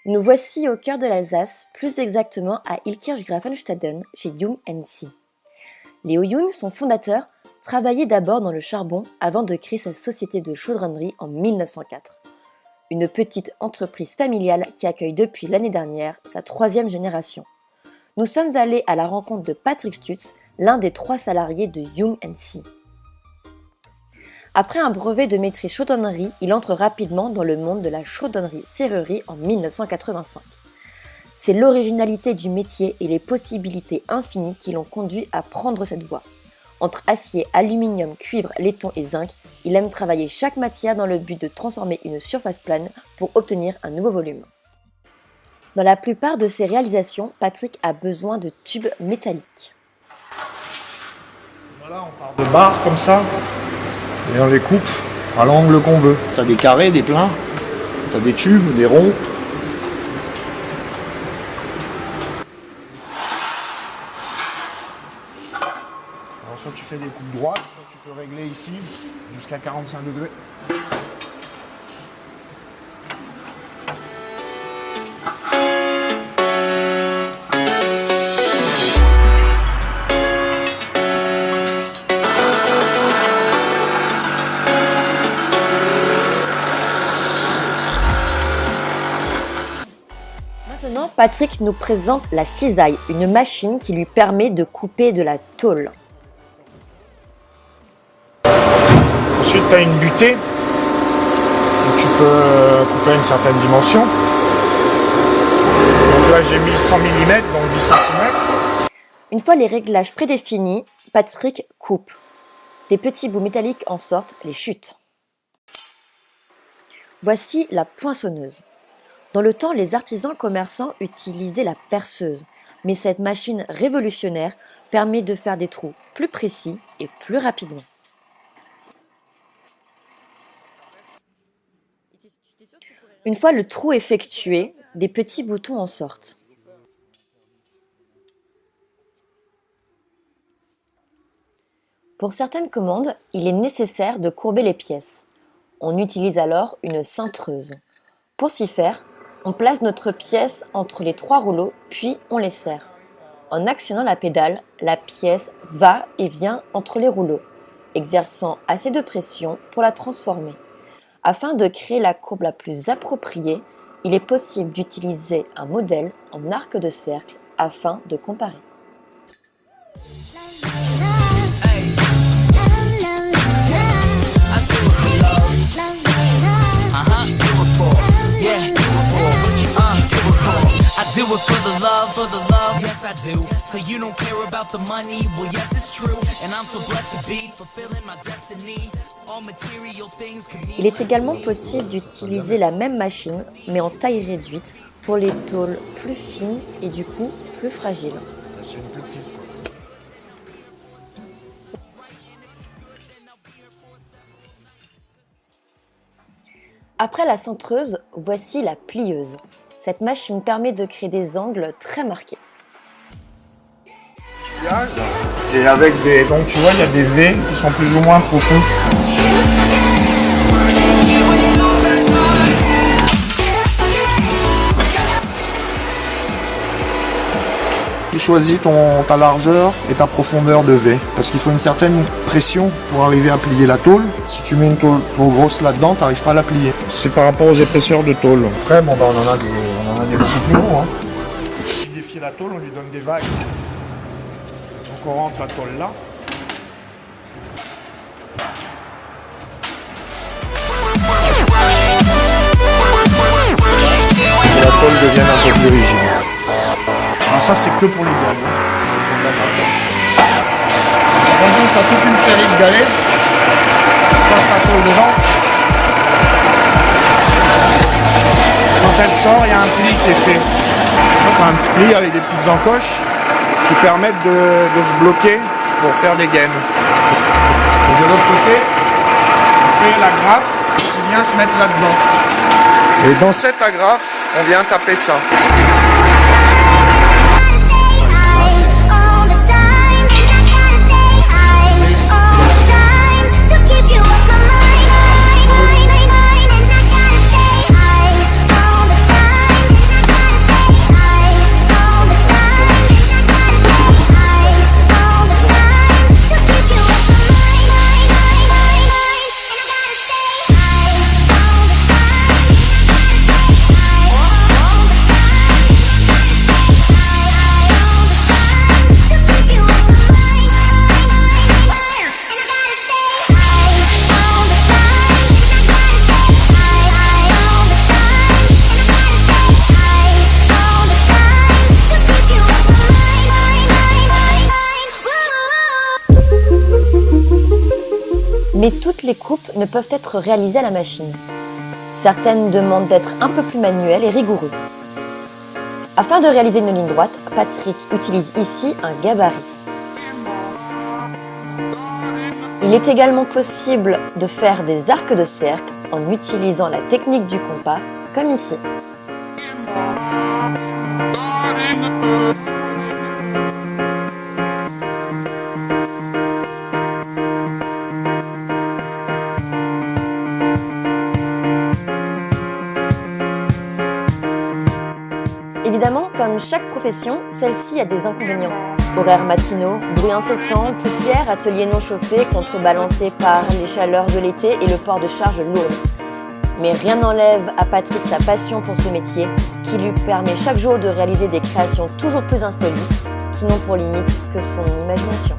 Nous voici au cœur de l'Alsace, plus exactement à Illkirch-Grafenstaden, chez Jung & Cie. Léo Jung, son fondateur, travaillait d'abord dans le charbon avant de créer sa société de chaudronnerie en 1904. Une petite entreprise familiale qui accueille depuis l'année dernière sa 3e génération. Nous sommes allés à la rencontre de Patrick Stutz, l'un des 3 salariés de Jung & Cie. Après un brevet de maîtrise chaudronnerie, il entre rapidement dans le monde de la chaudronnerie-serrurerie en 1985. C'est l'originalité du métier et les possibilités infinies qui l'ont conduit à prendre cette voie. Entre acier, aluminium, cuivre, laiton et zinc, il aime travailler chaque matière dans le but de transformer une surface plane pour obtenir un nouveau volume. Dans la plupart de ses réalisations, Patrick a besoin de tubes métalliques. Voilà, on part de barres comme ça, et on les coupe à l'angle qu'on veut. Tu as des carrés, des pleins, tu as des tubes, des ronds. Alors soit tu fais des coupes droites, soit tu peux régler ici jusqu'à 45 degrés. Maintenant, Patrick nous présente la cisaille, une machine qui lui permet de couper de la tôle. Ensuite, tu as une butée, donc tu peux couper à une certaine dimension. Donc là, j'ai mis 100 mm, donc 10 cm. Une fois les réglages prédéfinis, Patrick coupe. Des petits bouts métalliques en sortent, les chutes. Voici la poinçonneuse. Dans le temps, les artisans commerçants utilisaient la perceuse, mais cette machine révolutionnaire permet de faire des trous plus précis et plus rapidement. Une fois le trou effectué, des petits boutons en sortent. Pour certaines commandes, il est nécessaire de courber les pièces. On utilise alors une cintreuse. Pour s'y faire, on place notre pièce entre les 3 rouleaux, puis on les serre. En actionnant la pédale, la pièce va et vient entre les rouleaux, exerçant assez de pression pour la transformer. Afin de créer la courbe la plus appropriée, il est possible d'utiliser un modèle en arc de cercle afin de comparer. Do it for the love, yes I do. So you don't care about the money, well yes it's true. And I'm so blessed to be fulfilling my destiny. All material things can mean. Il est également possible d'utiliser la même machine, mais en taille réduite, pour les tôles plus fines et du coup plus fragiles. Après la cintreuse, voici la plieuse. Cette machine permet de créer des angles très marqués. Et avec des... Donc tu vois, il y a des V qui sont plus ou moins profonds. Tu choisis ta largeur et ta profondeur de V, parce qu'il faut une certaine pression pour arriver à plier la tôle. Si tu mets une tôle trop grosse là-dedans, tu n'arrives pas à la plier. C'est par rapport aux épaisseurs de tôle. Après, bon, on en a des beaucoup plus gros. Hein. Pour défier la tôle, on lui donne des vagues. Donc on rentre la tôle là. Et la tôle devient un peu plus rigide. Alors ça c'est que pour les galets. Maintenant tu as toute une série de galets. Tu passes ta tôle devant. Quand elle sort, il y a un pli qui est fait. Donc un pli avec des petites encoches qui permettent de se bloquer pour faire des gaines. Et de l'autre côté, on fait l'agrafe qui vient se mettre là-dedans. Et dans cette agrafe, on vient taper ça. Mais toutes les coupes ne peuvent être réalisées à la machine. Certaines demandent d'être un peu plus manuelles et rigoureux. Afin de réaliser une ligne droite, Patrick utilise ici un gabarit. Il est également possible de faire des arcs de cercle en utilisant la technique du compas, comme ici. Évidemment, comme chaque profession, celle-ci a des inconvénients. Horaires matinaux, bruit incessant, poussière, ateliers non chauffés, contrebalancés par les chaleurs de l'été et le port de charges lourdes. Mais rien n'enlève à Patrick sa passion pour ce métier, qui lui permet chaque jour de réaliser des créations toujours plus insolites, qui n'ont pour limite que son imagination.